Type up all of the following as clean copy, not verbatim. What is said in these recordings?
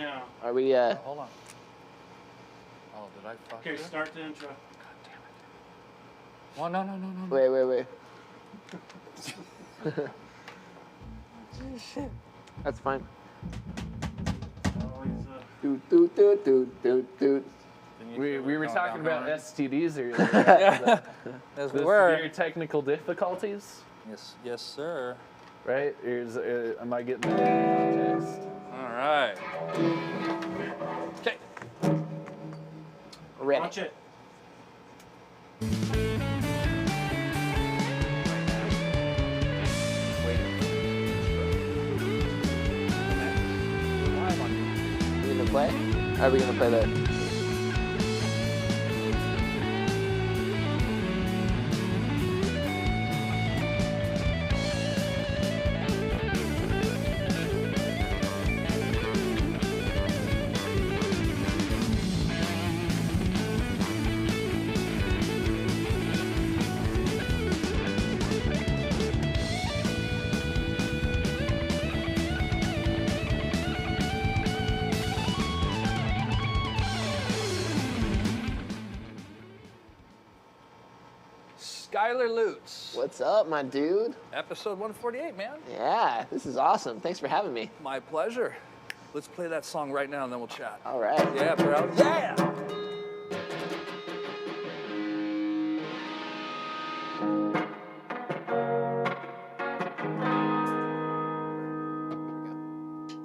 now. Are we, Hold on. Oh, did I fuck Okay, it? start the intro. God damn it. Oh, no. wait. That's fine. Always, Doot. We were talking about STDs earlier. As we The were. severe technical difficulties, Yes, sir. right? Am I getting the context? All right. Okay. Ready. watch it. We gonna play? Are we gonna play that? Skyler Lutes. What's up, my dude? Episode 148, man. Yeah, this is awesome. Thanks for having me. My pleasure. Let's play that song right now and then we'll chat. All right. Yeah, bro. Yeah!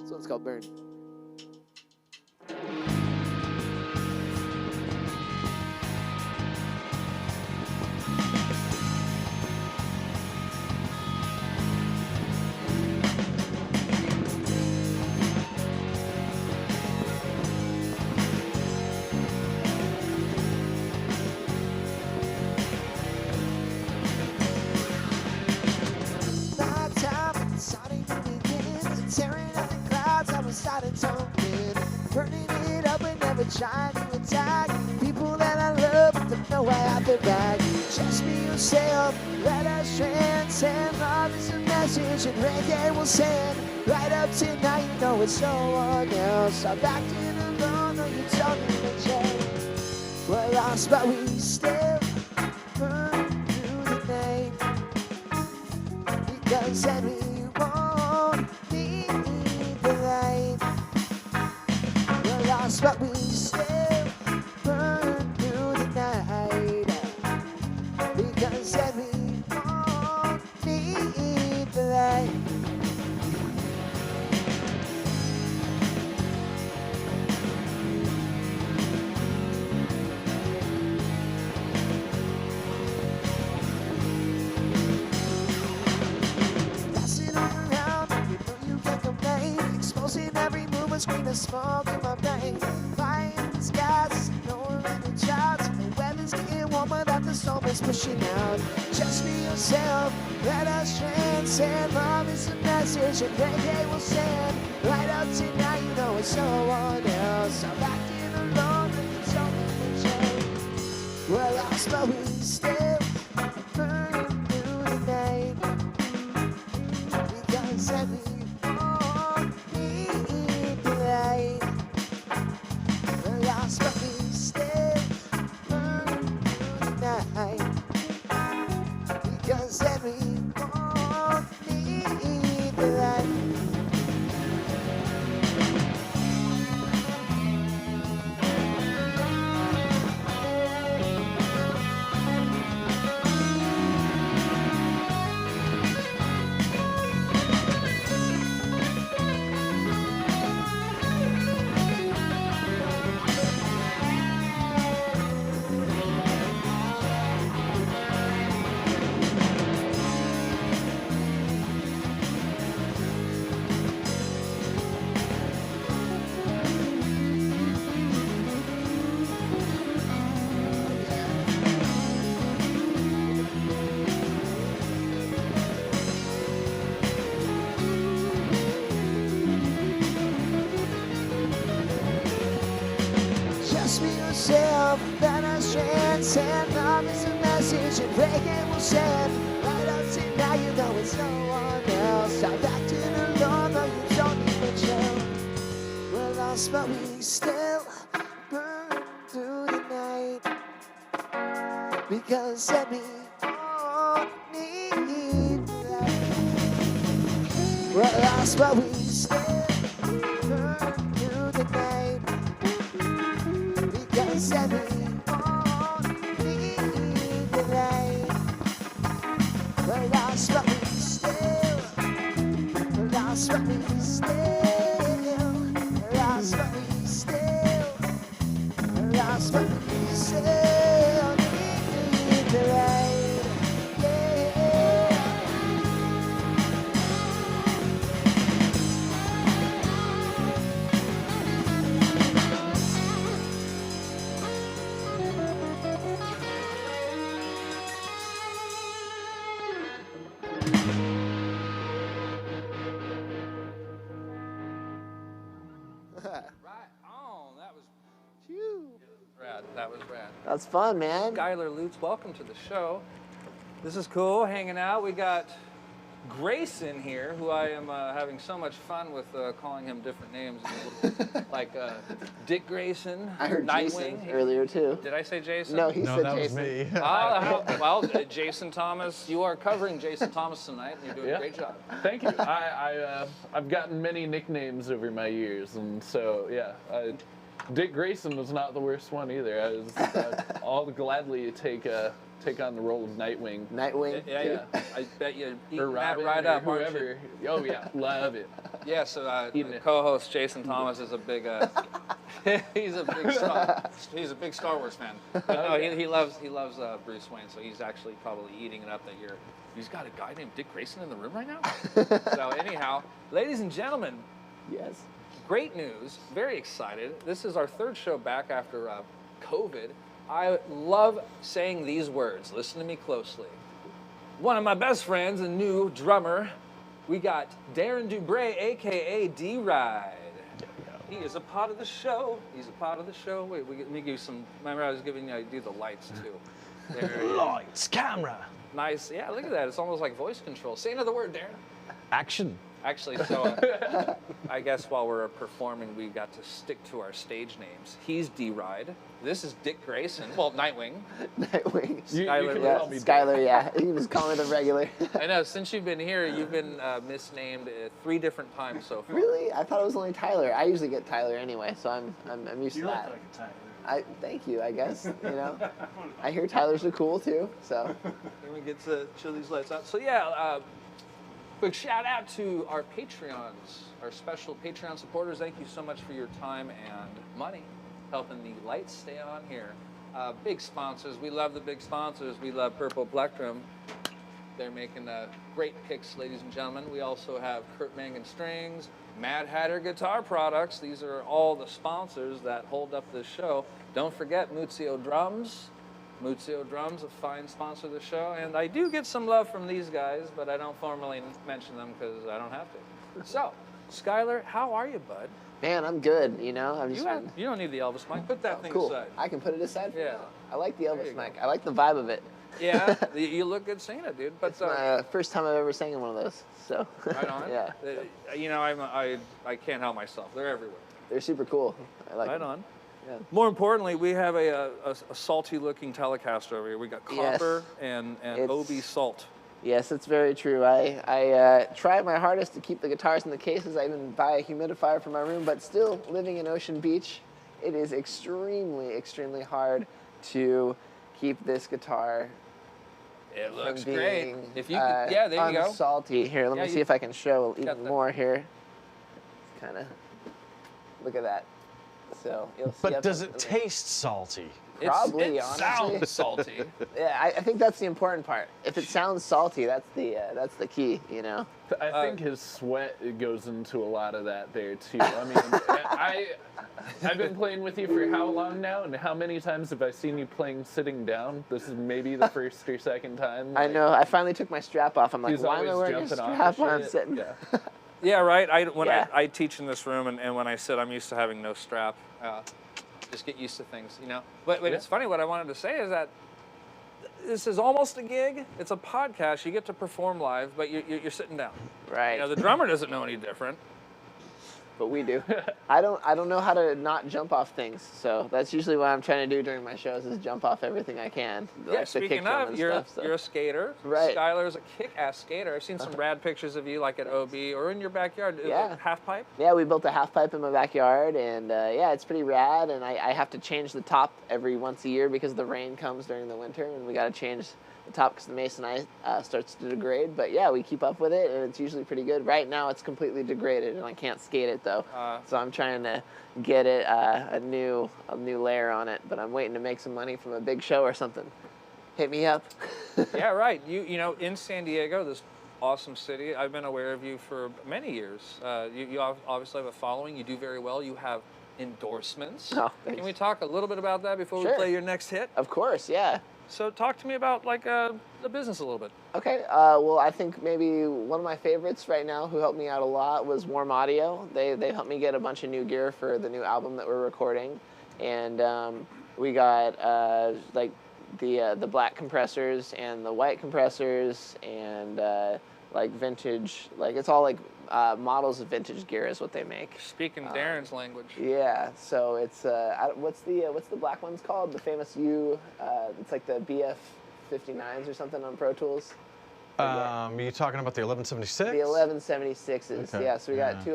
This one's called Burn. Trying to attack people that I love, but don't know why I've been back. Just be yourself, let us transcend. Love is a message, and Rega will send. Right up tonight, you know it's no one else. I'm back in alone, though you told me to change. We're lost, but we still burn through the night. Because then we won't need the light. We're lost, but we still burn through the night. Because then we won't need the light. Passing all around, you know you can't complain. Exposing every move, a screen of smoke in my brain. Flying the skies, no random jobs. The weather's getting warmer, that the storm is pushing out. Just be yourself, let us transcend. Love is a message, and Rega will send. Right up tonight, you know it's no one else. I'm acting alone, and it's only the change. We're lost, but we still burn through the night. Because then we won't need the light. We're lost, but we still burn through the night. Because then we won't need the light. Just be yourself, let us transcend. Love is a message, and Rega will send. Right up to now, you know it's no one else. I'm acting alone, though you don't even chill. We're lost, but we still burn through the night. Because every morning light. We're lost, but we still burn through the night. Because every morning light. We're lost, but we still. We're lost, but we still. We're lost, but we still. We're lost, but we still need the light. Yeah. Right on. That was rad. That was rad. That's fun, man. Skyler Lutes, welcome to the show. This is cool, hanging out. We got Grayson here, who I am having so much fun with calling him different names. Like Dick Grayson, I heard Nightwing. Jason earlier too. Did I say Jason? No, he said that Jason. was me. Well, Jason Thomas, you are covering Jason Thomas tonight, and you're doing a great job. Thank you. I've gotten many nicknames over my years, and so yeah, Dick Grayson was not the worst one either. I'll gladly take on the role of Nightwing. Nightwing. Yeah. I bet you eat Or Matt Robin, right or up, aren't you? whoever. Oh yeah, love it. Yeah, so Eating the it. co-host Jason Thomas is a big, he's a big Star Wars fan. But no, he loves Bruce Wayne, so he's actually probably eating it up that he's got a guy named Dick Grayson in the room right now. So anyhow, ladies and gentlemen, Yes. great news, very excited. This is our third show back after COVID. I love saying these words. Listen to me closely. One of my best friends, a new drummer, we got Darren Dubray, a.k.a. D-Ride. He is a part of the show. He's a part of the show. Wait, let me give you some, remember I was giving you, I do the lights too. There you go. Lights, camera, Nice, yeah, look at that. It's almost like voice control. Say another word, Darren. action. Actually, so I guess while we're performing, we got to stick to our stage names. He's D-Ride. This is Dick Grayson. Well, Nightwing. Nightwing. Skyler can Yeah, call me Skyler, yeah. You can just call me the regular. I know, since you've been here, you've been misnamed 3 different times so far. Really? I thought it was only Tyler. I usually get Tyler anyway, so I'm used to that. Thank you, I guess. You know, I hear Tyler's are cool too. So Then we get to chill these lights out. So yeah, big shout out to our Patreons, our special Patreon supporters. Thank you so much for your time and money, helping the lights stay on here. Big sponsors. We love the big sponsors. We love Purple Plectrum. They're making great picks, ladies and gentlemen. We also have Kurt Mangan Strings, Mad Hatter Guitar Products. These are all the sponsors that hold up this show. Don't forget Muzio Drums. Muzio Drums, a fine sponsor of the show. And I do get some love from these guys, but I don't formally mention them because I don't have to. So, Skyler, how are you, bud? man, I'm good. You know, I'm just You don't need the Elvis mic. Put that thing cool. aside. I can put it aside for Yeah. now. I like the you Elvis go. mic. I like the vibe of it. Yeah, you look good singing it, dude. But It's my first time I've ever sang in one of those. So right on. yeah, You know, I can't help myself. They're everywhere. they're super cool. I like Right them. on. Yeah. More importantly, we have a salty-looking Telecaster over here. We got copper and It's- OB salt. Yes, it's very true. I try my hardest to keep the guitars in the cases. I even buy a humidifier for my room, but still living in Ocean Beach, it is extremely, extremely hard to keep this guitar It from looks being great. If you could, yeah, there you go. unsalty. Here, let Yeah, me see you if I can show got even the- more here. Kind of, look at that. So you'll see But up does in it the- taste salty? Probably, it honestly. sounds salty. Yeah, I think that's the important part. If it sounds salty, that's the key, you know. I think his sweat goes into a lot of that there too. I mean, I've been playing with you for how long now, and how many times have I seen you playing sitting down? This is maybe the first or second time. I know. I finally took my strap off. I'm like, He's why am I always wearing a jumping off strap the when I'm shit. sitting? Yeah. Yeah, right. Yeah. I teach in this room, and when I sit, I'm used to having no strap. Just get used to things, you know. But it's funny. What I wanted to say is that this is almost a gig. It's a podcast. You get to perform live, but you're sitting down. Right. You know, the drummer doesn't know any different. but we do. I don't know how to not jump off things, so that's usually what I'm trying to do during my shows is jump off everything I can. Yeah, like the speaking kick drum of, and you're stuff, so. you're a skater. Right. Skyler's a kick-ass skater. I've seen some rad pictures of you, like at OB or in your backyard. Yeah. Half pipe. Yeah, we built a half pipe in my backyard, and yeah, it's pretty rad. And I have to change the top every once a year because the rain comes during the winter, and we got to change the top because the masonite starts to degrade. But yeah, we keep up with it, and it's usually pretty good. Right now, it's completely degraded, and I can't skate it though. So I'm trying to get it a new layer on it. But I'm waiting to make some money from a big show or something. Hit me up. Yeah, right. You know, in San Diego, this awesome city, I've been aware of you for many years. You obviously have a following. You do very well. You have endorsements. Oh, Can we talk a little bit about that before Sure. we play your next hit? Of course, yeah. So talk to me about like the business a little bit. Okay, well, I think maybe one of my favorites right now who helped me out a lot was Warm Audio. They helped me get a bunch of new gear for the new album that we're recording. And we got like the black compressors and the white compressors and like vintage, like it's all like models of vintage gear is what they make. Speaking Darren's language. Yeah, so it's what's the black one's called? The famous U. It's like the BF 59s or something on Pro Tools. Are you talking about the 1176? The 1176s. Okay, Yeah, so we got yeah. two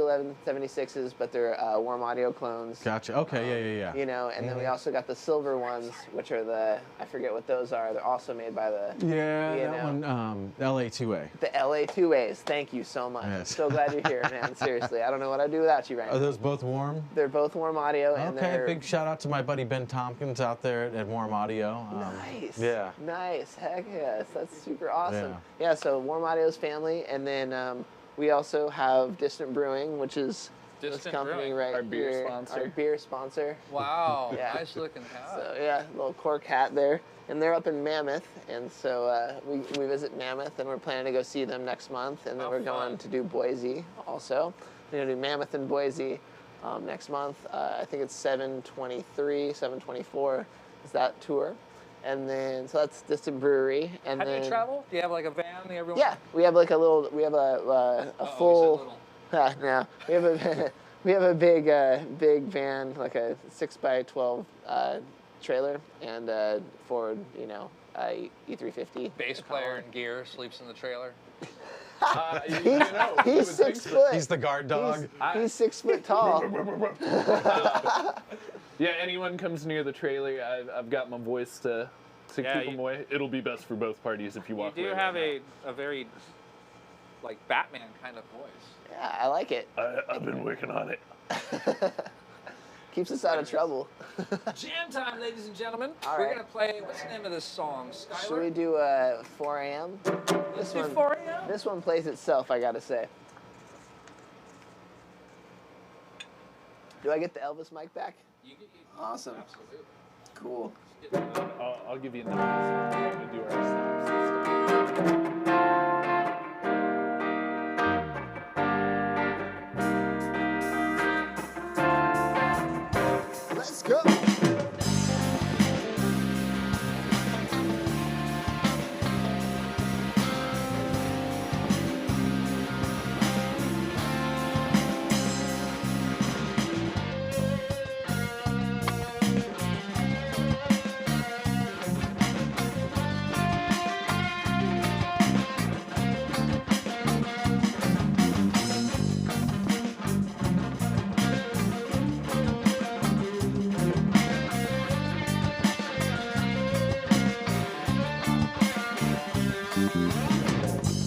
1176s, but they're Warm Audio clones. Gotcha. Okay, yeah. You know, and then we also got the silver ones, which are I forget what those are. They're also made by the Yeah, you that know. one, LA2A. The LA2As. Thank you so much. Yes. So glad you're here, man. Seriously, I don't know what I'd do without you right Are now. those both warm? They're both Warm Audio, and Okay, they're big shout out to my buddy Ben Tompkins out there at Warm Audio. Nice. Yeah. Nice. Heck yes. That's super awesome. Yeah. Yeah, so Warm Audio's family, and then we also have Distant Brewing, which is this Distant company Brewing. right Our beer here. sponsor. Our beer sponsor. Wow, Yeah. nice looking hat. So yeah, little cork hat there. And they're up in Mammoth, and so we visit Mammoth, and we're planning to go see them next month, and then Oh, we're fun. going to do Boise also. We're going to do Mammoth and Boise next month. I think it's 7/23, 7/24 is that tour. And then, so that's Distant Brewery. And How do then, you travel? Do you have like a van? Everyone? Yeah, we have like a little, we have a full, no, we have a, we have a big van, like a 6x12 trailer, and Ford, you know, E350. Bass player in gear sleeps in the trailer. He's 6 foot. He's the guard dog. He's 6 foot tall. Yeah, anyone comes near the trailer, I've got my voice to Yeah, keep them away. It'll be best for both parties if you You walk do away have right a very like Batman kind of voice. Yeah, I like it. now. I've been working on it. Keeps us out of trouble. Jam time, ladies and gentlemen. All We're right. gonna play. What's the name of this song? Skyler. Should we do 4 a.m.? Let's do 4 a.m. This one plays itself, I gotta say. Do I get the Elvis mic back? You Awesome. Absolutely. Cool. I'll give you a number. We're gonna do our stops and stuff. Let's go.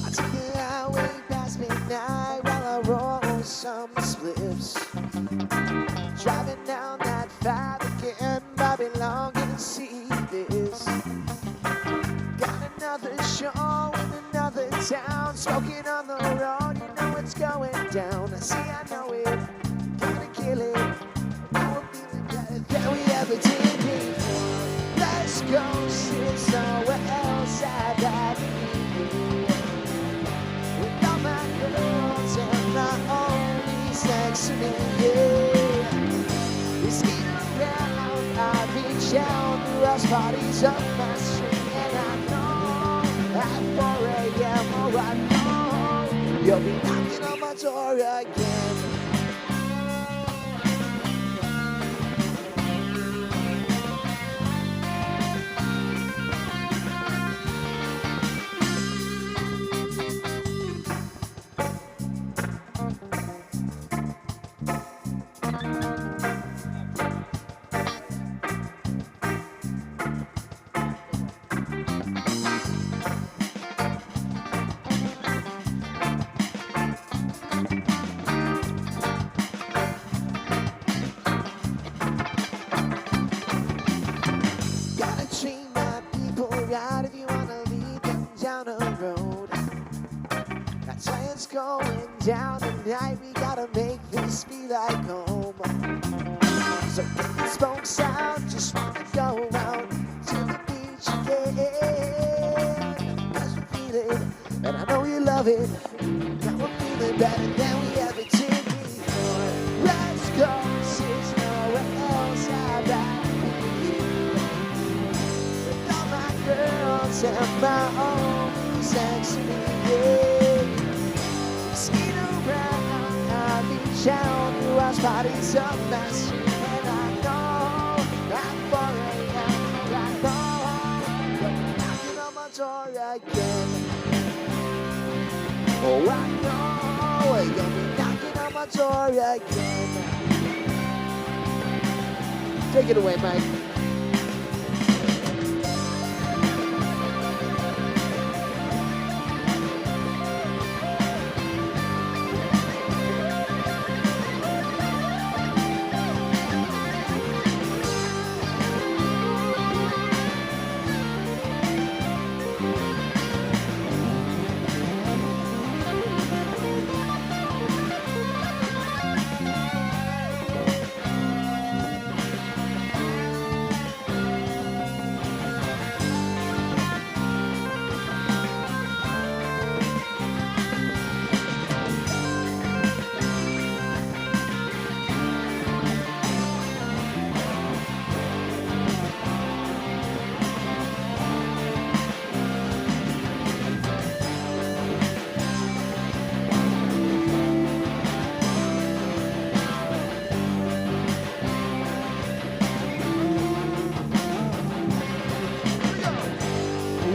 I take the highway past midnight while I roll some spliffs. Driving down that 5 again, Babylon, gonna see this. Got another show in another town, smoking on the road, you know it's going down. I see, I know it, gonna kill it. Now we're feeling better than we ever did before. Let's go sit somewhere else, I'd rather be with all my girls and my only sex to me, yeah. We skate around, I reach out through house parties up my street, and I know at 4 a.m. oh I know you'll be knocking on my door again. down tonight. We gotta make this feel like home. So get the spokes out, just wanna go out to the beach again. 'Cause we feel it, and I know you love it. Now we're feeling better than we ever did before. Let's go, there's nowhere else I'd rather be. With all my girls and my own sexy, yeah. Skin around, I reach out to our bodies up my street. And I know I'm 4 a.m. right home. You're knocking on my door again. Oh, I know you'll be knocking on my door again. Take it away, Mike.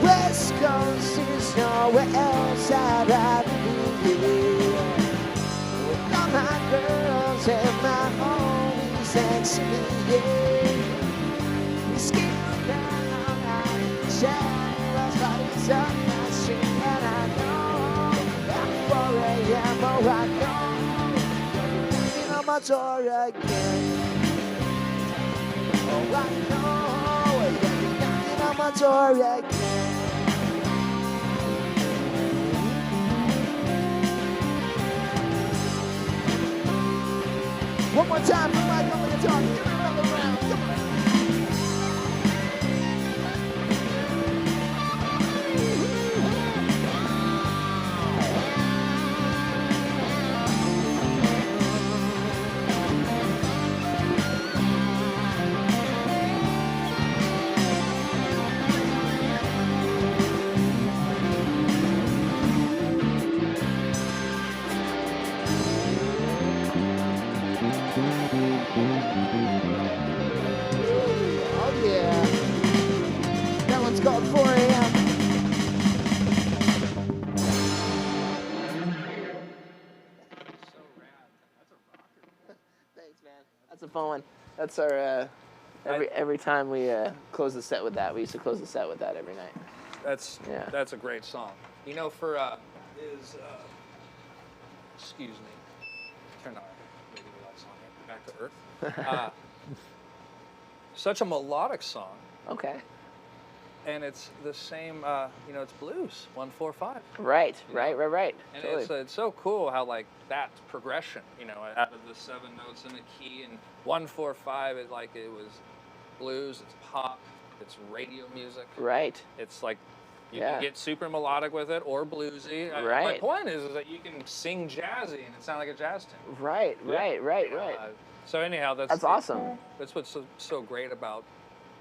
West Coast is nowhere else I'd rather be. With all my girls and my homies next to me, yeah. We skip around, I share our bodies up my street. And I know at 4 a.m. Oh, I know you're knocking on my door again. Oh, I know you're knocking on my door again. One more time for Mike on the guitar. Give it another round. Come on. Oh yeah. That one's called 4 a.m. Thanks, man. That's a fun one. That's our every time we close the set with that. We used to close the set with that every night. That's Yeah. a great song. You know, for excuse me, turn on maybe the lights on here. Back to Earth. Such a melodic song, Okay. and it's the same. You know, it's blues 1-4-5. Right. You Right. know? Right. And Totally. it's so cool how like that progression, you know, out of the 7 notes in the key and 1-4-5, it was blues, it's pop, it's radio music. Right. It's like you Yeah. can get super melodic with it or bluesy. My Right. point is that you can sing jazzy and it sounds like a jazz tune. Right. Right. Right. Right. So anyhow, That's awesome. That's what's so great about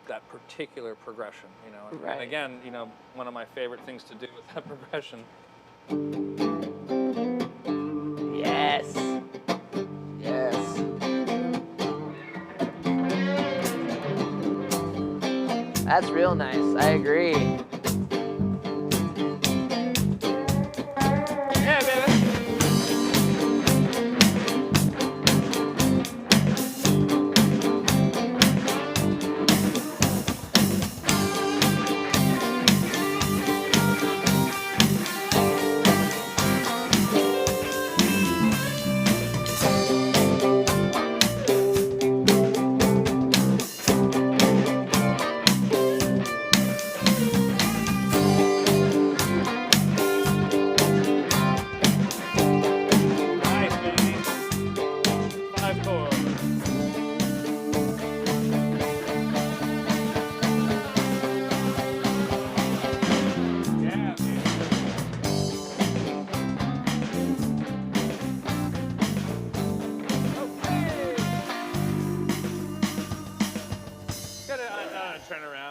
that particular progression, you know. And Right. again, you know, one of my favorite things to do with that progression. Yes. Yes. That's real nice. I agree. Yeah, baby.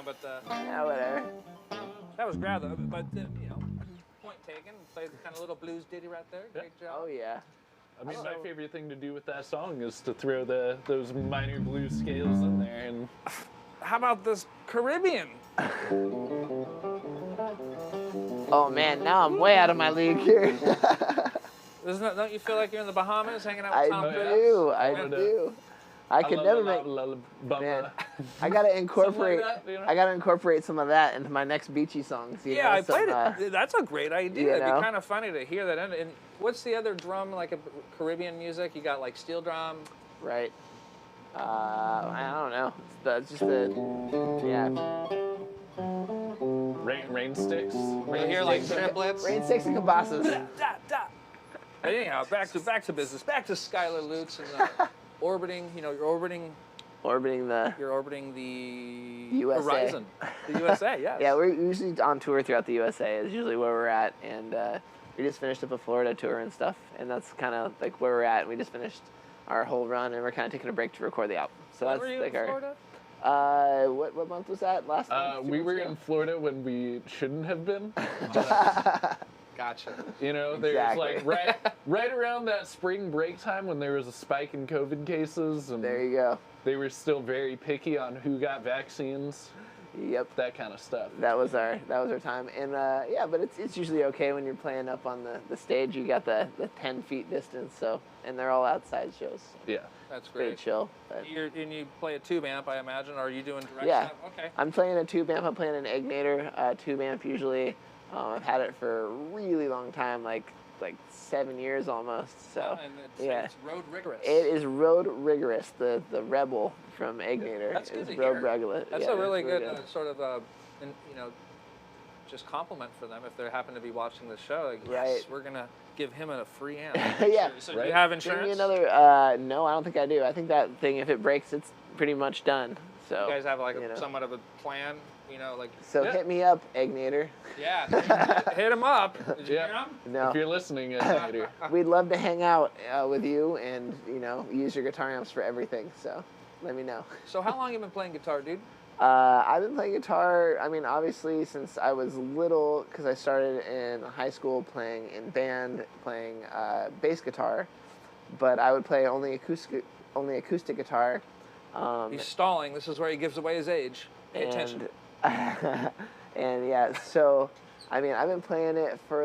but Yeah, whatever. that was grab though. But you know, point taken. Played the kind of little blues ditty right there. Great job. Oh yeah. I mean, my favorite thing to do with that song is to throw those minor blues scales in there. And How about this Caribbean? Oh man, now I'm way out of my league here. Don't you feel like you're in the Bahamas hanging out with I Tom Cruise? do. I do. I could never make. Man, I gotta incorporate. that, you know? I gotta incorporate some of that into my next beachy songs. You Yeah, know, I some, played it. That's a great idea. you It'd know? be kind of funny to hear that. And what's the other drum, like a Caribbean music? You got like steel drum. Right. I don't know. It's just the. Yeah. rain sticks. You hear like triplets. Rain sticks and cabasas. Da, da. But anyhow, back to business. Back to Skyler Lutes and orbiting. You know, you're orbiting Orbiting the USA. horizon. The USA, yes. Yeah, we're usually on tour throughout the USA. Is usually where we're at, and we just finished up a Florida tour and stuff, and that's kind of like where we're at. We just finished our whole run, and we're kind of taking a break to record the album. So When that's were you like in Florida? What month was that? Last month? 2 We months were ago? in Florida when we shouldn't have been. Gotcha. You know, there's Exactly. like right around that spring break time when there was a spike in COVID cases, and There you go. they were still very picky on who got vaccines, Yep. that kind of stuff. That was our time, and yeah, but it's usually okay when you're playing up on the stage. You got the 10 feet distance, so, and they're all outside shows. Yeah. That's Pretty great. chill. But And you play a tube amp, I imagine, or are you doing direct Yeah. stuff? Okay. I'm playing a tube amp. I'm playing an Egnator tube amp usually. I've had it for a really long time, like 7 years almost. So And yeah. it's road rigorous. It is Road Rigorous, the Rebel from Egnator. That's good is to Road hear. Regular. That's yeah, a really it's good sort of, just compliment for them if they happen to be watching the show. Like, yes, Right. we're going to give him a free amp. Yeah. So do Right. you have Give me insurance? another. No, I don't think I do. I think that thing, if it breaks, it's pretty much done. So You guys have like you know. somewhat of a plan, like. So yeah. hit me up, Egnator. Yeah, hit him up. Did you Yeah. hear him? No. If you're listening, later. We'd love to hang out with you and, use your guitar amps for everything. So let me know. So how long you been playing guitar, dude? I've been playing guitar, obviously since I was little, because I started in high school playing in band, playing bass guitar, but I would play only acoustic guitar. He's stalling. This is where he gives away his age. Pay attention. And yeah, so, I've been playing it for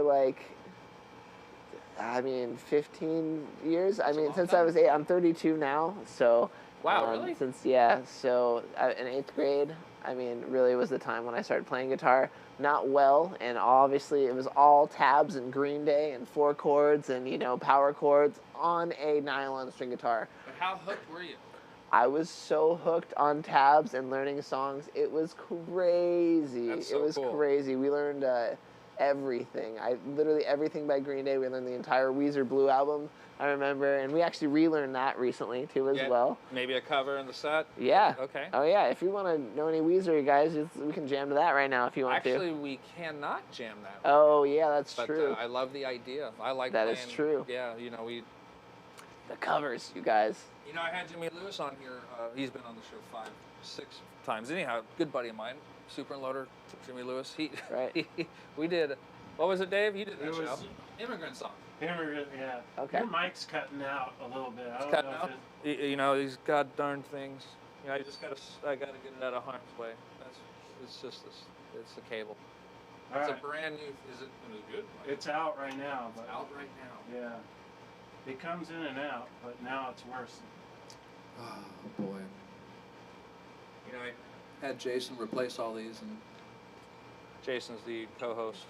15 years. long Since time. I was 8, I'm 32 now, so. Wow, really? In 8th grade, really was the time when I started playing guitar. Not well, and obviously it was all tabs and Green Day and 4 chords and, power chords on a nylon string guitar. But how hooked were you? I was so hooked on tabs and learning songs. It was crazy. That's It so was cool. crazy. We learned everything. Literally everything by Green Day. We learned the entire Weezer Blue album, I remember. And we actually relearned that recently, too, as Yeah, well. Maybe a cover in the set? Yeah. Okay. Oh, yeah. If you want to know any Weezer, guys, we can jam to that right now if you want Actually, to. we cannot jam that. Oh, yeah, that's But true. I love the idea. I like That playing. is true. Yeah, The covers, you guys. I had Jimmy Lewis on here. He's been on the show 5, 6 times. Anyhow, good buddy of mine, Super Loader, Jimmy Lewis. Right. We did. What was it, Dave? You did that It show. was- Immigrant song. Immigrant, yeah. Okay. Your mic's cutting out a little bit. I don't Cutting know out. if These god darn things. I just gotta get it out of harm's way. It's just this. It's the cable. All It's right. a brand new. Is it good? It's out right now, but out right now. yeah, it comes in and out, but now it's worse. Oh boy. I had Jason replace all these, and Jason's the co-host,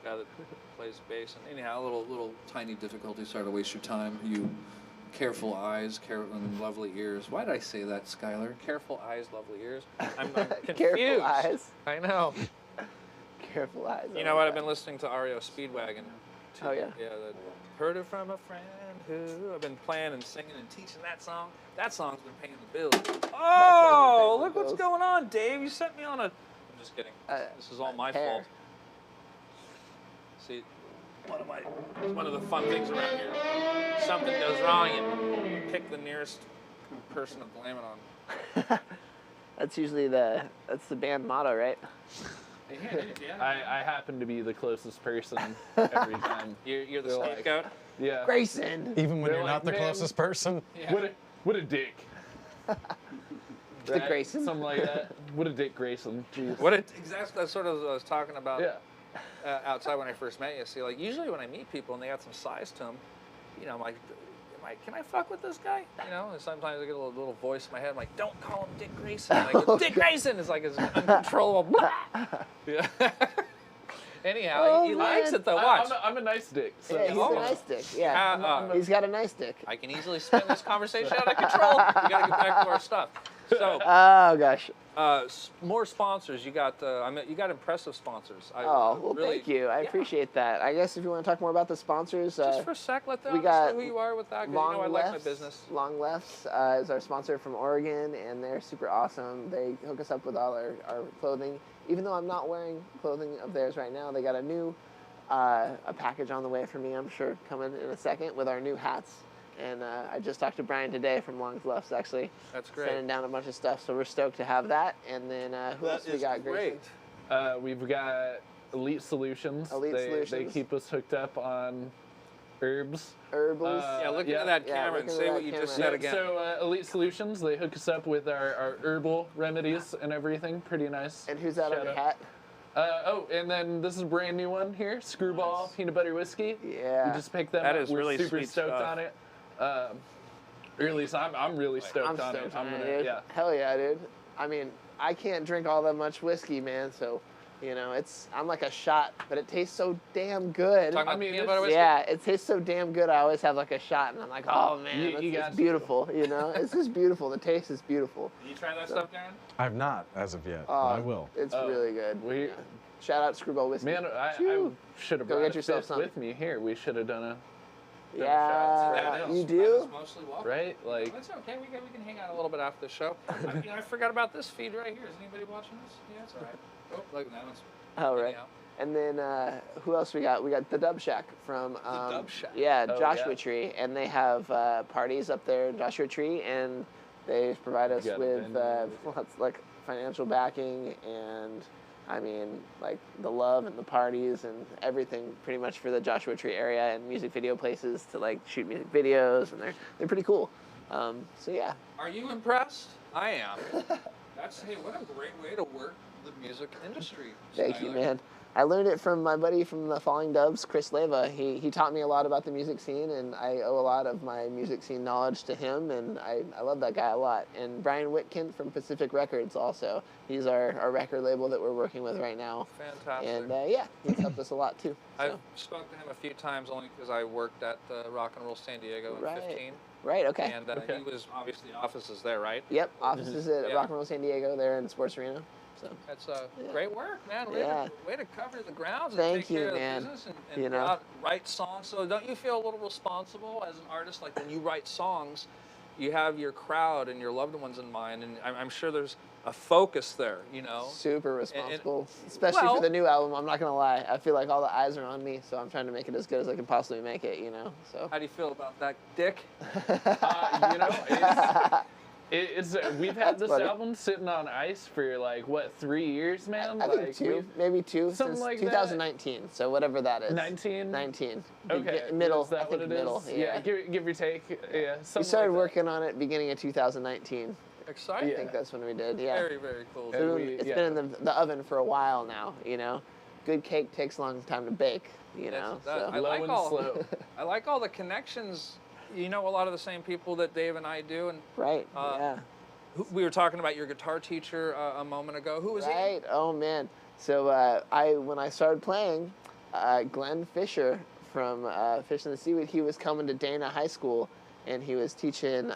guy that plays bass. And anyhow, little tiny difficulties start to waste your time. You careful eyes, and lovely ears. Why did I say that, Skyler? Careful eyes, lovely ears. I'm confused. Careful eyes. I know. Careful eyes. You know what? I've been listening to REO Speedwagon. Oh, yeah? Yeah, heard it from a friend who I've been playing and singing and teaching that song. That song's been paying the bills. Oh, the look what's bills. going on, Dave. You sent me on a... I'm just kidding. This is all my hair. fault. See, one of the fun things around here. Something goes wrong, you pick the nearest person to blame it on. That's usually that's the band motto, right? I happen to be the closest person every time. You're the They're like, scapegoat. Yeah. Grayson. Even when They're you're like, not the "Man, closest person. Yeah. What a dick. The Grayson. Something like that. What a dick, Grayson. Jeez. Exactly. That's sort of what I was talking about outside when I first met you. See, like usually when I meet people and they got some size to them, you know, I'm like, can I fuck with this guy? You know, and sometimes I get a little voice in my head, I'm like, don't call him Dick Grayson. Like, Dick Grayson is like his uncontrollable. Yeah. Anyhow, he likes it though. Watch. I'm a nice dick. So. Yeah, he's a nice dick. Yeah, he's got a nice dick. I can easily spin this conversation out of control. We gotta get back to our stuff. So, Oh gosh. more sponsors. You got you got impressive sponsors. Well, really, thank you. I appreciate that. I guess if you want to talk more about the sponsors, Just for a sec, let them we understand got who you are with that. 'Cause Long you know I like my Lefts. business. Long Lefts is our sponsor from Oregon, and they're super awesome. They hook us up with all our clothing. Even though I'm not wearing clothing of theirs right now, they got a new a package on the way for me, I'm sure, coming in a second with our new hats. And I just talked to Brian today from Long Lefts, actually. That's great. Sending down a bunch of stuff, so we're stoked to have that. And then who else we got? Great. Grayson? We've got Elite Solutions. They keep us hooked up on herbs. Herbals. Yeah, look into that camera and look say into what that you just camera. said again. So Elite Solutions, they hook us up with our herbal remedies and everything. Pretty nice. And who's that on Shout your out. hat? And then this is a brand new one here, Screwball Peanut Butter Whiskey. Yeah. We just picked them That up. is We're really super sweet stoked stuff. on it. Or at least I'm really stoked I'm on stoked it. on I'm it, gonna, dude. yeah. Hell yeah, dude. I mean, I can't drink all that much whiskey, man, so, you know, I'm like a shot, but it tastes so damn good. Talking about mean, peanut it's- butter whiskey? Yeah, it tastes so damn good. I always have like a shot, and I'm like, oh man, You got it's to. beautiful. You know, it's just beautiful. The taste is beautiful. Did you try that stuff, Darren? I've not as of yet. Oh, I will. It's really good. We, Yeah. Shout out Screwball Whiskey. Man, I Phew. should have Go brought get a yourself fifth some. with me here. We should have done a Yeah, That is- you that do? is mostly welcome. right. Like That's okay. We can hang out a little bit after the show. I forgot about this feed right here. Is anybody watching this? Yeah, it's all right. Oh, look, that one's Oh, right. hanging out. And then who else we got? We got the Dub Shack from Dub Shack. Yeah, Oh, Joshua yeah. Tree, and they have parties up there in Joshua Tree, and they provide us got a with venue. lots, like financial backing, and I mean like the love and the parties and everything pretty much for the Joshua Tree area, and music video places to like shoot music videos, and they're pretty cool. So yeah. Are you impressed? I am. Hey, what a great way to work the music industry. Thank you, Skyler. man. I learned it from my buddy from the Falling Doves, Chris Leva. He taught me a lot about the music scene, and I owe a lot of my music scene knowledge to him, and I love that guy a lot. And Brian Whitkin from Pacific Records also. He's our record label that we're working with right now. Fantastic. And yeah, he's helped us a lot too. I've So. spoken to him a few times only because I worked at Rock and Roll San Diego in Right. 15. Right, okay. And he was obviously offices there, right? Yep, offices at Yeah. Rock and Roll San Diego there in Sports Arena. So That's great work, man. Yeah. Way to cover the grounds and Thank take you, care man. of the business and You go know. out and write songs. So don't you feel a little responsible as an artist? Like when you write songs, you have your crowd and your loved ones in mind, and I'm sure there's a focus there, you know? super responsible, especially well- for the new album. I'm not gonna lie. I feel like all the eyes are on me, so I'm trying to make it as good as I can possibly make it. You know, so. How do you feel about that, Dick? you know, it's we've had this funny. album sitting on ice for like what 3 years, man. I like think two, maybe two, something since like that. 2019. So whatever that is. 19? 19. Okay, Middle. Is that I think what it middle. is? Yeah. Give or take. Yeah. We something started like that. working on it beginning of 2019. Exciting. I think that's when we did. Yeah. Very, very cool. And So we- it's yeah. been in the oven for a while now. You know, good cake takes a long time to bake. You know. That's- So. I Low like and all, slow. I like all the connections. You know, a lot of the same people that Dave and I do, and Right. Yeah. we were talking about your guitar teacher a moment ago. Who was he? Right. Oh man. So when I started playing, Glenn Fisher from Fish in the Seaweed, he was coming to Dana High School, and he was teaching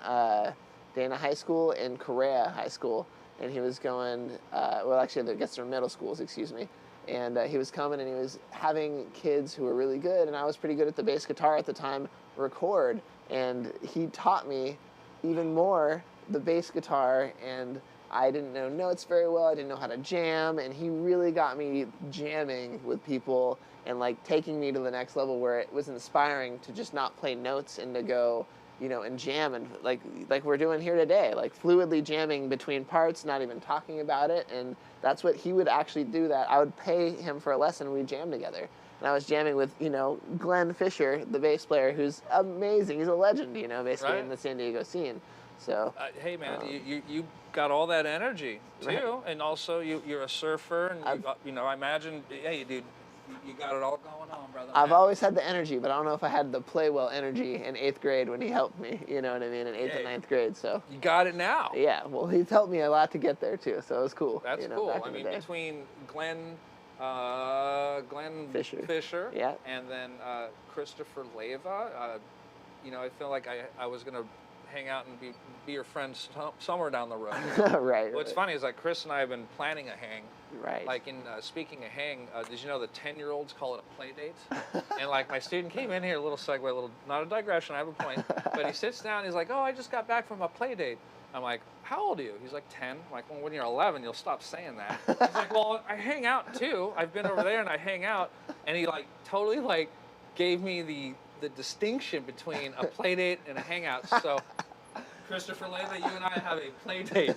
Dana High School and Correa High School, and he was going. Well, actually, I guess they're middle schools. Excuse me. And he was coming, and he was having kids who were really good, and I was pretty good at the bass guitar at the time. Record, and he taught me even more the bass guitar, and I didn't know notes very well. I didn't know how to jam, and he really got me jamming with people and like taking me to the next level where it was inspiring to just not play notes and to go, you know, and jam and like we're doing here today, like fluidly jamming between parts, not even talking about it. And that's what he would actually do. That I would pay him for a lesson and we'd jam together. And I was jamming with, you know, Glenn Fisher, the bass player, who's amazing. He's a legend, you know, basically in the San Diego scene. So hey man, you got all that energy too, Right. and also you're a surfer, and you know, I imagine, hey dude, you got it all going on, brother. I've always had the energy, but I don't know if I had the play well energy in 8th grade when he helped me, you know what I mean, in 8th and 9th grade. So You got it now. yeah, well, he's helped me a lot to get there too, so it was cool. That's you know, cool. back I in the mean, day. between Glenn Fisher, Yeah. and then Christopher Leva, you know, I feel like I was gonna hang out and be your friend somewhere down the road. Right. What's right. funny is like Chris and I have been planning a hang. Right. Like in speaking of hang, did you know the 10-year-olds call it a play date? And like my student came in here, a little segue, not a digression, I have a point. But he sits down, he's like, oh, I just got back from a play date. I'm like, how old are you? He's like 10. I'm like, well, when you're 11, you'll stop saying that. He's like, well, I hang out too. I've been over there and I hang out. And he like totally like gave me the distinction between a play date and a hangout. So Christopher Leva, you and I have a play date.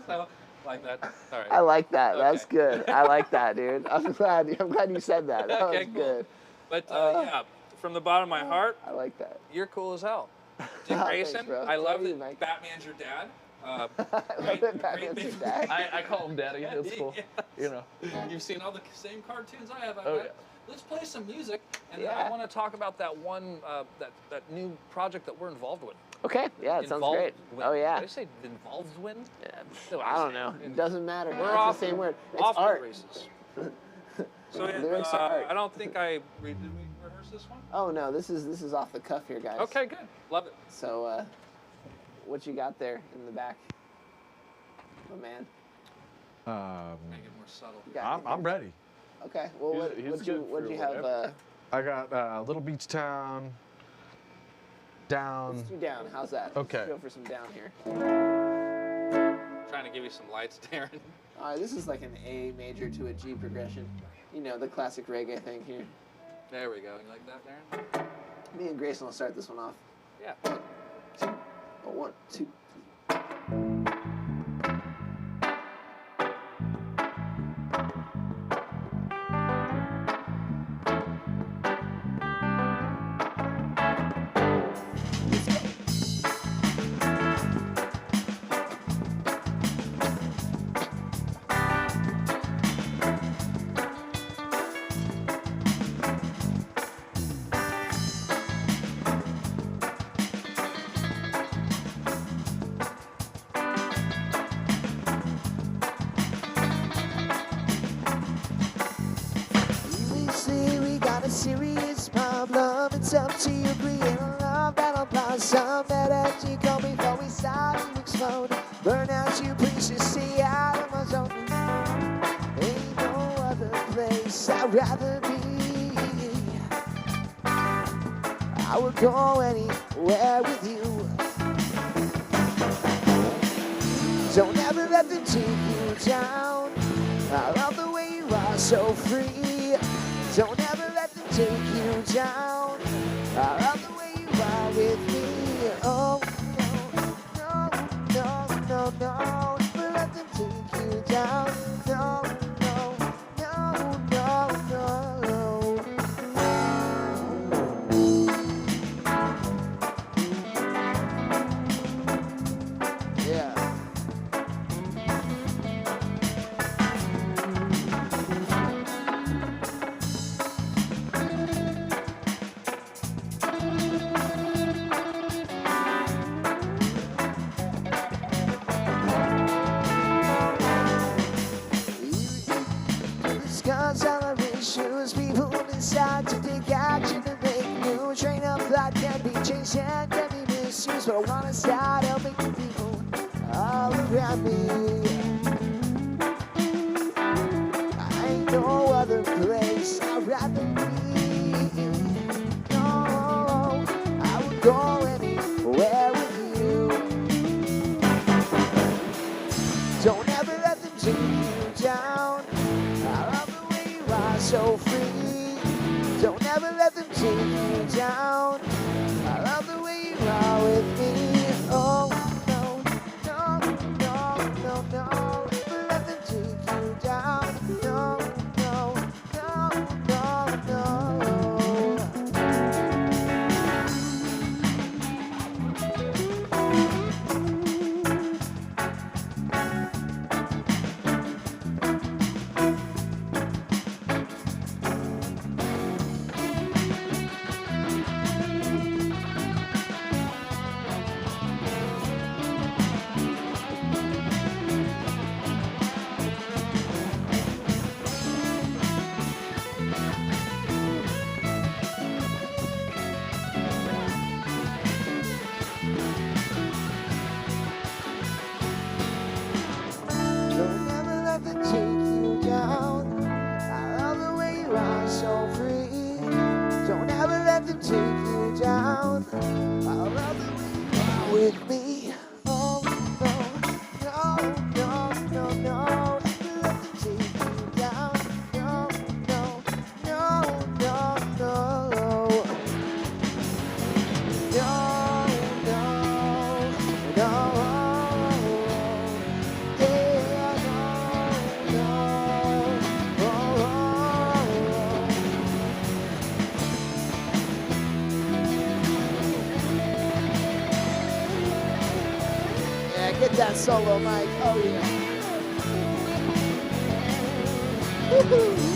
So like that. All right. I like that. Okay. That's good. I like that, dude. I'm glad you said that. That Okay, was cool. good. But yeah, from the bottom of my heart, I like that. you're cool as hell. Dick Thanks, Grayson, bro. I love How are you, that Mike? Batman's your dad. I love that Batman's big- your dad. I call him Daddy. It's cool. Yes. You know. You've seen all the same cartoons I have. I Oh, bet. yeah. Let's play some music, and Yeah. I want to talk about that one, that new project that we're involved with. Okay, yeah, it sounds Involved great. Win. Oh yeah. Did I say involved win? Yeah, I don't know. It doesn't matter. We're It's off the same word. It's off art. the races. So Lyrics are art. I don't think did we rehearse this one? Oh no, this is off the cuff here, guys. Okay, good. Love it. So, what you got there in the back? Oh man. Make it more subtle. You got I'm ready. Okay. Well, He's what'd good you for have? whatever. I got Little Beach Town, Down. Let's do down. How's that? Okay. Let's go for some down here. Trying to give you some lights, Darren. This is like an A major to a G progression. You know, the classic reggae thing here. There we go. You like that, Darren? Me and Grayson will start this one off. Yeah. 1, 2. We see we got a serious problem. It's up to you, create a love that'll blossom. Energy come before we start to explode. Burn out you, please just see out of my zone. Ain't no other place I'd rather be. I would go anywhere with you. Don't ever let them take you down. I love the way you are so free. Don't ever let them take you down. I love the way you are with me. Oh, no, no, no, no, no. Never let them take you down. No, no, no, no, no. Yeah. Discuss our issues, people decide to take action to make new. Train of thought can be changed and can be misused, but I wanna start helping the people all around me. I ain't no other place I'd rather be. No, I would go anywhere with you. Don't ever let them take you down. I love the way you are so free. Don't ever let them take you down. I love the way take you down. I'd rather you are with me. Oh no, no, no, no, no. Let me take you down. No, no, no, no, no. No, no, no. Yeah, no, no. Yeah, get that solo, Mike. Oh yeah. Woohoo!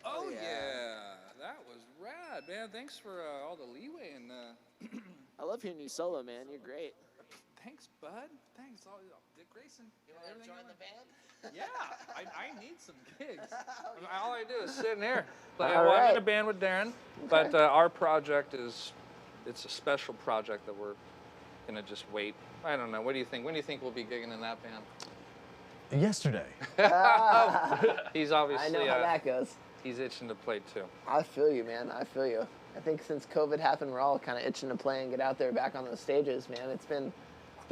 Oh yeah, that was rad, man. Thanks for all the leeway and I love hearing you solo, man. You're great. thanks, bud. Thanks, Grayson. You want to join the band? Yeah, I need some gigs. All I do is sit in here. All I'm in right. a band with Darren, but our project it's a special project that we're gonna just wait. I don't know. What do you think? When do you think we'll be gigging in that band? Yesterday. He's obviously I know how that goes. he's itching to play too. I feel you, man. I feel you. I think since COVID happened, we're all kind of itching to play and get out there back on those stages, man. It's been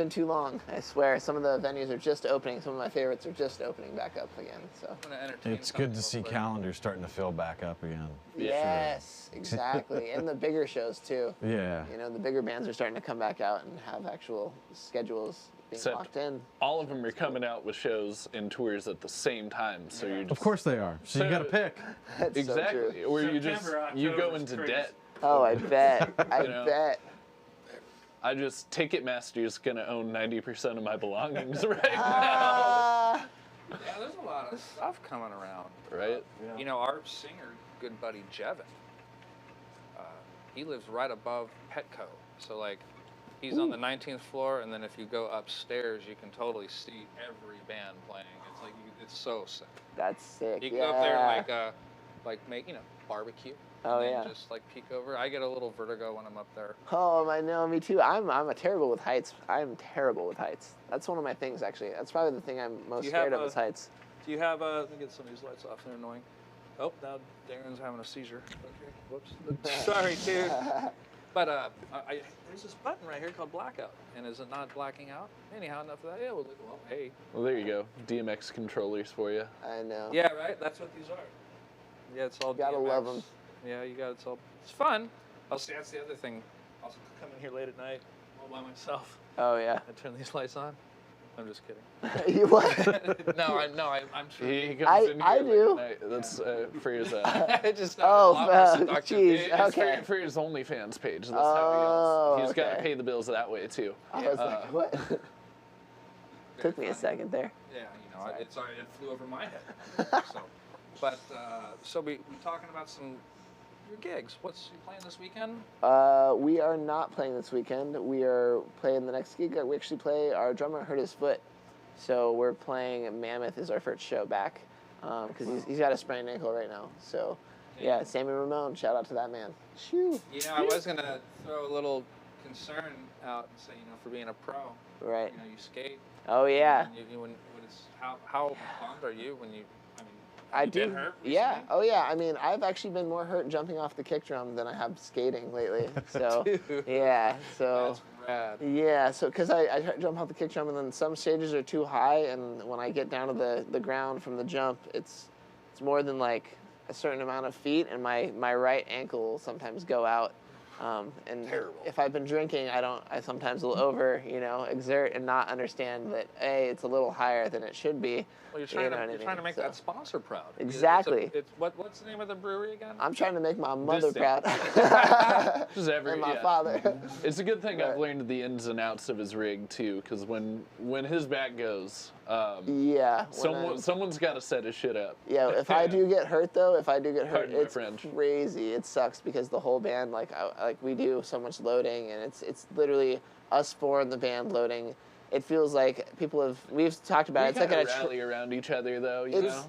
too long. I swear. Some of the venues are just opening. Some of my favorites are just opening back up again. So. I'm gonna entertain It's some good to real see quick. calendars starting to fill back up again. Yes, exactly. And the bigger shows too. Yeah. You know, the bigger bands are starting to come back out and have actual schedules being Except locked in. all of them are coming out with shows and tours at the same time, so you're just Of course they are. So you got to pick. That's so exactly, true. or you just September, you go October is into crazy. debt. Oh, I bet. I You know. bet. I just Ticketmaster's gonna own 90% of my belongings right now, Ah, Yeah, there's a lot of stuff coming around. right? You know, our singer, good buddy Jevin, he lives right above Petco. So, like, he's on the 19th floor, and then if you go upstairs, you can totally see every band playing. It's like, it's so sick. that's sick. You can yeah. go up there and, like make, barbecue. Oh, and then yeah. just, like, peek over. I get a little vertigo when I'm up there. Oh, I know, me too. I'm a terrible with heights. I'm terrible with heights. That's one of my things, actually. That's probably the thing I'm most You have scared of a- is heights. Do you have let me get some of these lights off, they're annoying. Oh, now Darren's having a seizure. Okay, whoops. Sorry, dude. But there's this button right here called blackout. And is it not blacking out? Anyhow, enough of that. Yeah, well, hey. Well, there you go. DMX controllers for you. I know. Yeah, right? That's what these are. Yeah, it's all Gotta DMX. love 'em. Yeah, it's fun. That's the other thing. I'll come in here late at night all by myself. Oh, yeah. I turn these lights on. I'm just kidding. You what? I'm true. He comes I- in here I late do. at night. That's for his It just Oh, seductive. jeez. it's Okay. for his OnlyFans page. That's Oh, how he is. He's got to okay. pay the bills that way too. I was like, what? Took me a second there. Yeah, it flew over my head. So we talking about your gigs. What's you playing this weekend? We are not playing this weekend. We are playing the next gig. We actually play, our drummer hurt his foot. So we're playing Mammoth is our first show back. Because he's got a sprained ankle right now. So, yeah, Sammy Ramone, shout out to that man. Shoo. I was going to throw a little concern out and say, for being a pro, Right. you skate. Oh, yeah. And how bummed are you when you, I you been do. hurt Yeah. recently? Oh, yeah. I mean, I've actually been more hurt jumping off the kick drum than I have skating lately. So, Dude. yeah. So, That's rad. yeah. So, because I try to jump off the kick drum, and then some stages are too high, and when I get down to the ground from the jump, it's more than like a certain amount of feet, and my right ankle will sometimes go out. And Terrible. if I've been drinking, I sometimes will exert and not understand that it's a little higher than it should be. Well, you're trying, You know what I you're mean? trying to make So- that sponsor proud. Exactly. What's the name of the brewery again? I'm trying to make my mother Distinct. proud. Just every, and my yeah. father. It's a good thing I've Right. learned the ins and outs of his rig too, because when his back goes, Yeah. someone's got to set his shit up. Yeah, if I do get hurt though, Pardon my it's French. crazy. It sucks because the whole band, we do so much loading, and it's literally us four in the band loading. It feels like we've talked about it. We It's like kinda rally around each other though, you know.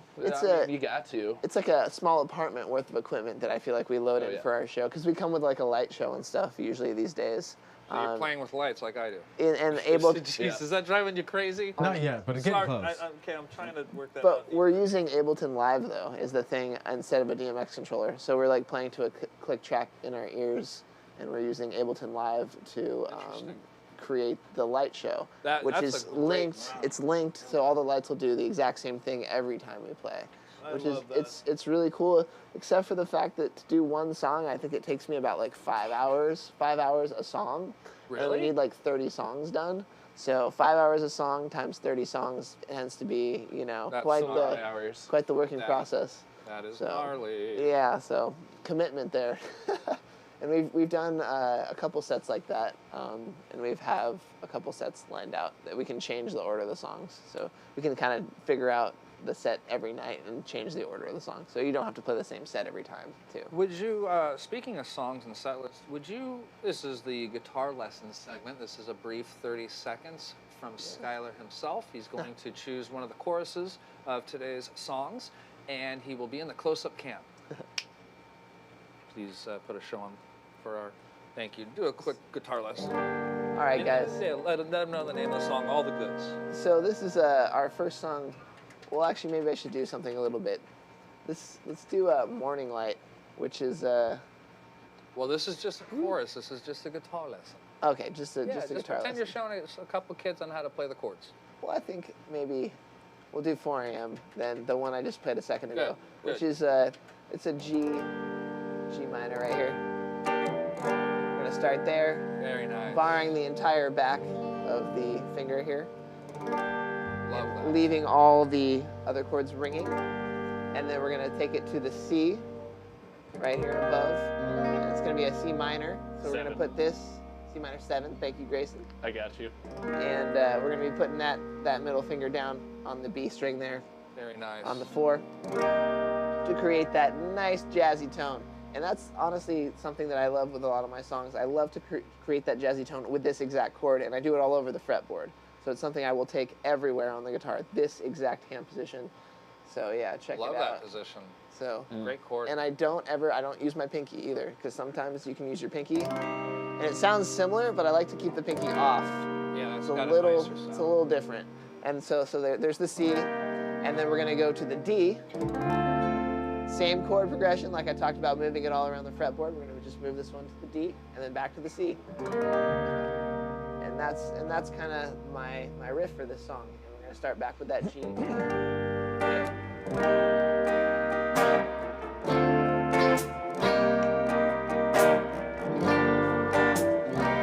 You got to. it's like a small apartment worth of equipment that I feel like we load in yeah. for our show, because we come with like a light show and stuff usually these days. So you're playing with lights like I do. And able to, Jeez, is that driving you crazy? Not yet, but it's getting Sorry, close. okay, I'm trying to work that but out. we're using Ableton Live though is the thing instead of a DMX controller. So we're like playing to a click track in our ears, and we're using Ableton Live to create the light show, which that's is a great- linked. wow. It's linked, so all the lights will do the exact same thing every time we play. I Which love that. it's really cool, except for the fact that to do one song, I think it takes me about like 5 hours a song. And Really? we need like 30 songs done. So 5 hours a song times 30 songs tends to be, That's quite a lot of hours. quite the working That- process. That is So, gnarly. Yeah, so commitment there. And we've done a couple sets like that, and we have a couple sets lined out that we can change the order of the songs. So we can kind of figure out the set every night and change the order of the song. So you don't have to play the same set every time, too. Would you, speaking of songs and set list, this is the guitar lessons segment. This is a brief 30 seconds from Skyler himself. He's going to choose one of the choruses of today's songs, and he will be in the close-up cam. Please put a show on for our thank you. Do a quick guitar lesson. All right, guys. Yeah, let them know the name of the song, all the goods. So this is our first song. Well, actually, maybe I should do something a little bit. Let's do Morning Light, which is Well, this is just a chorus. This is just a guitar lesson. okay, just a Yeah, guitar pretend lesson. you're showing a couple kids on how to play the chords. Well, I think maybe we'll do 4 a.m. then the one I just played a second ago, Good, which good. is it's a G minor right here. We're gonna start there, Very nice. barring the entire back of the finger here, Love that. leaving all the other chords ringing, and then we're gonna take it to the C right here above, and it's gonna be a C minor. So we're gonna 7. put this C minor 7. Thank you, Grayson. I got you. And we're gonna be putting that middle finger down on the B string there, Very nice. on the 4, to create that nice jazzy tone. And that's honestly something that I love with a lot of my songs. I love to create that jazzy tone with this exact chord, and I do it all over the fretboard. So it's something I will take everywhere on the guitar, this exact hand position. So yeah, check Love it out. that position. So, Great chord. and I don't use my pinky either, because sometimes you can use your pinky, and it sounds similar, but I like to keep the pinky off. Yeah, that's It's a got little, a nicer sound. it's a little different. And so there's the C, and then we're gonna go to the D. Same chord progression, like I talked about, moving it all around the fretboard. We're gonna just move this one to the D, and then back to the C. And that's kind of my riff for this song. And we're gonna start back with that G.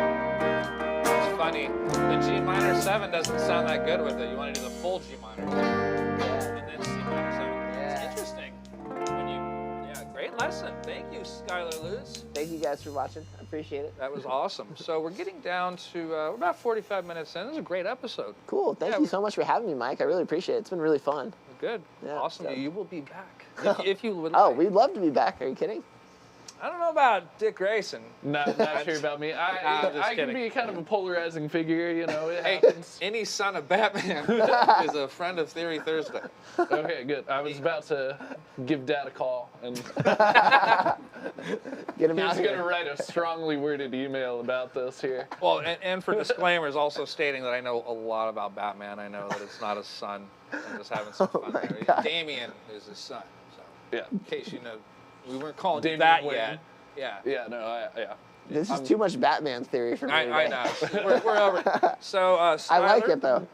It's funny. The G minor 7 doesn't sound that good with it. You want to do the full G minor. And then C minor 7. Yeah. It's interesting. Great lesson. Thank you, Skyler Lutes. Thank you guys for watching. I appreciate it. That was awesome. So we're getting down to we're about 45 minutes in. This is a great episode. Cool. Thank Yeah, you so much for having me, Mike. I really appreciate it. It's been really fun. Good. Yeah, Awesome. so- You will be back. If you would Oh, like. we'd love to be back. Are you kidding? I don't know about Dick Grayson. Not sure about me. I'm just I can kidding. be kind of a polarizing figure, you know. It Hey, happens. any son of Batman is a friend of Theory Thursday. Okay, good. I was about to give Dad a call, and Get him he's out going to here. write a strongly worded email about this here. Well, and for disclaimers, also stating that I know a lot about Batman. I know that it's not his son. I'm just having some fun my there. God. Damien is his son. So, Yeah. in case you know, we weren't calling you Damian that Wayne. yet. Yeah. Yeah, no, yeah. This is too much Batman theory for me. I today. know. We're over it. So, I like Skyler, it though.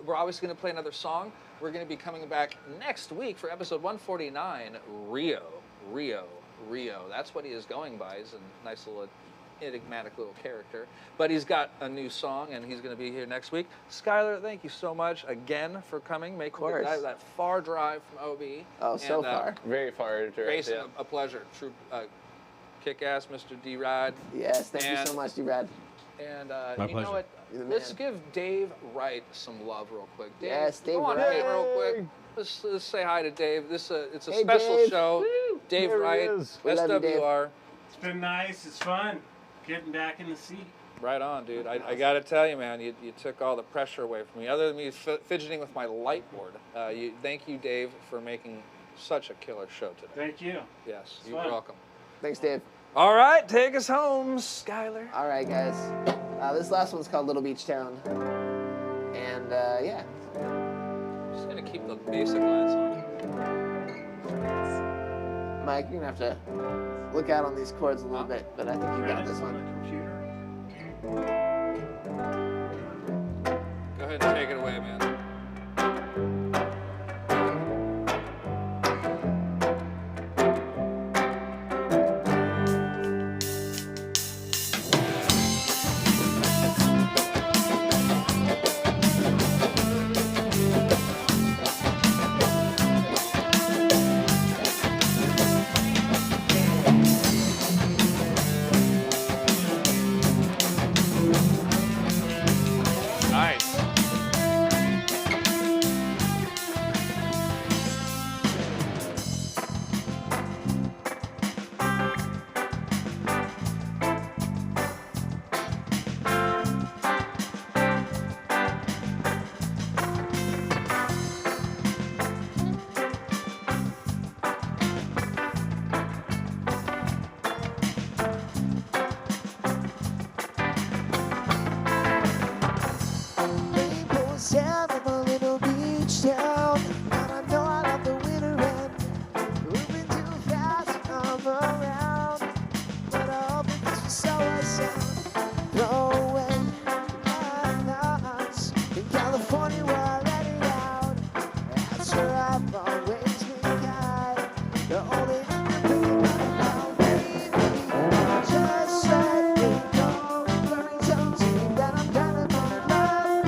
We're obviously going to play another song. We're going to be coming back next week for episode 149, Rio. That's what he is going by. He's a nice little enigmatic little character. But he's got a new song, and he's going to be here next week. Skyler, thank you so much again for coming, making that far drive from OB. Oh, so far. Very far drive. Grayson, yeah. a pleasure. True, kick-ass, Mr. D-Rod. Yes, thank you so much, D-Rad. And My you know pleasure. what? Let's give Dave Wright some love real quick. Dave, Yes, Dave come on Wright. in real quick. Let's say hi to Dave. It's a Hey, special Dave. show. Dave There he Wright, is. We love you, Dave. SWR. It's been nice. It's fun getting back in the seat. Right on, dude. I got to tell you, man, you took all the pressure away from me. Other than me fidgeting with my light board. Thank you, Dave, for making such a killer show today. Thank you. Yes, It's you're fun. welcome. Thanks, Dave. All right, take us home, Skyler. All right, guys. This last one's called Little Beach Town. And, yeah. Just going to keep the basic lines on. Mike, you're going to have to look out on these chords a little bit, but I think you got Credits this on one. the computer. Go ahead and take it away, man. Nice. Rainbows down from a little beach town, and I know I love the winter end. Moving too fast to come around, but I hope it gets so I sound. Throw away my thoughts in California where I let it out. That's where I've always been kind. The only thing that brings me down, baby, just let me go. Very tells me that I'm kind of in love.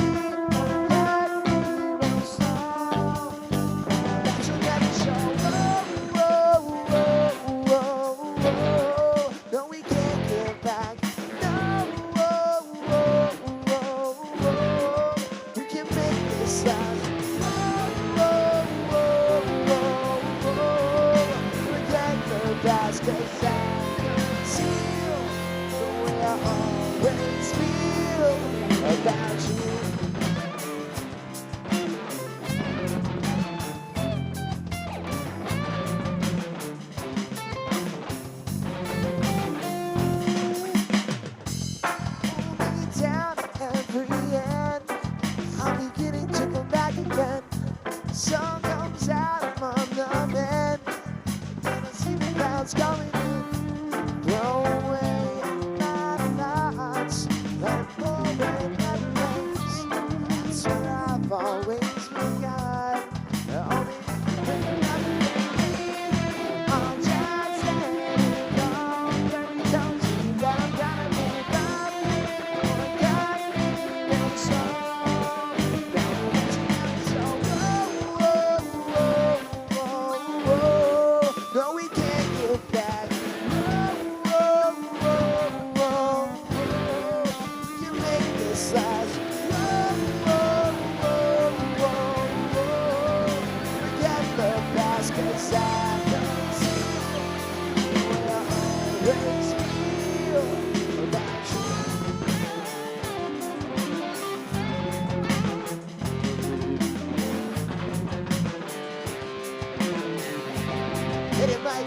Let me run slow. That's what let it show. Whoa, whoa, whoa, whoa. No, we can't get back. No, whoa, whoa, whoa, whoa. We can make this last. Whoa, whoa, whoa, whoa. Forget the past, 'cause I feel the way I always feel about you. Hold me down at every end. I'm beginning to come back again. Sun comes out among the men. And I see the clouds coming in. Throw away my thoughts. Let it pour away my face. That's where I've always been God. The only thing that I'll just let it go. Dirty tells me that I'm gonna be loved. Got me so. No, we can't get back. Whoa, whoa, whoa, whoa. You make this last. Whoa, whoa, whoa, whoa. Forget the past, 'cause I can see what I always feel about you. Hit it, Mike.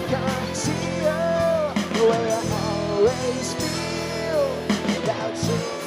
can't see you the way I always feel without you.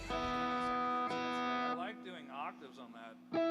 I like doing octaves on that.